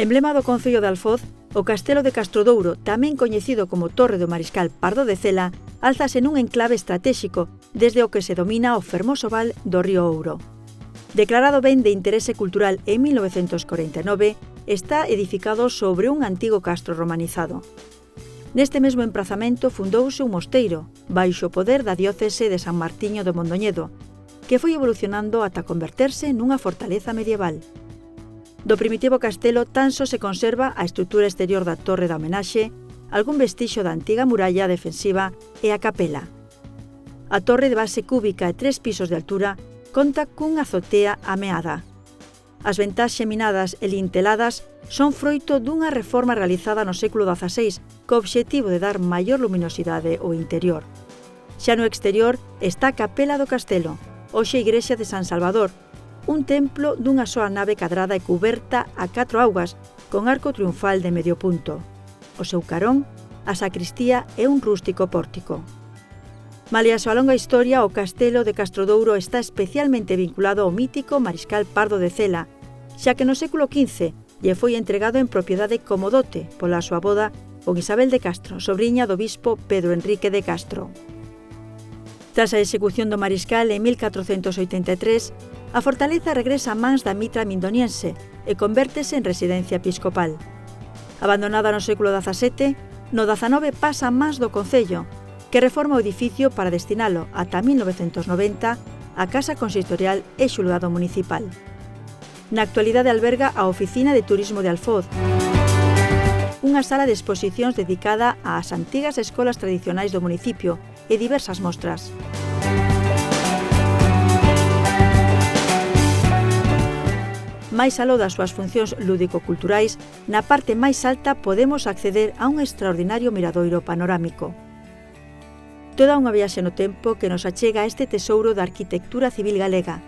Emblema do concello de Alfoz, o Castelo de Castrodouro, tamén coñecido como Torre do Mariscal Pardo de Cela, álzase nun enclave estratéxico desde o que se domina o fermoso val do río Ouro. Declarado ben de interese cultural en 1949, está edificado sobre un antigo castro romanizado. Neste mesmo emprazamento fundouse un mosteiro, baixo o poder da diocese de San Martiño de Mondoñedo, que foi evolucionando ata converterse nunha fortaleza medieval. Do primitivo castelo tan só se conserva a estrutura exterior da torre da homenaxe, algún vestixo da antiga muralla defensiva e a capela. A torre de base cúbica e 3 pisos de altura conta cunha azotea ameada. As ventás xeminadas e linteladas son froito dunha reforma realizada no século XVI co obxectivo de dar maior luminosidade ao interior. Xa no exterior está a capela do castelo, hoxe igrexa de San Salvador, un templo dunha soa nave cadrada e cuberta a 4 augas, con arco triunfal de medio punto. O seu carón, a sacristía e un rústico pórtico. Malia a súa longa historia, o Castelo de Castrodouro está especialmente vinculado ao mítico Mariscal Pardo de Cela, xa que no século XV lle foi entregado en propiedade como dote pola súa boda con Isabel de Castro, sobriña do bispo Pedro Enrique de Castro. Tras a execución do Mariscal en 1483, a fortaleza regresa a mans da mitra mindoniense e convértese en residencia episcopal. Abandonada no século XVII, no XIX pasa a mans do concello, que reforma o edificio para destinalo ata 1990 a Casa Consistorial e Xulgado Municipal. Na actualidade alberga a Oficina de Turismo de Alfoz, unha sala de exposicións dedicada ás antigas escolas tradicionais do municipio e diversas mostras. Máis aló das súas funcións lúdico-culturais, na parte máis alta podemos acceder a un extraordinario miradoiro panorámico. Toda unha viaxe no tempo que nos achega a este tesouro da arquitectura civil galega,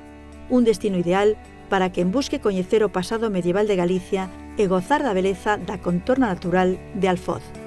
un destino ideal para quen busque coñecer o pasado medieval de Galicia e gozar da beleza da contorna natural de Alfoz.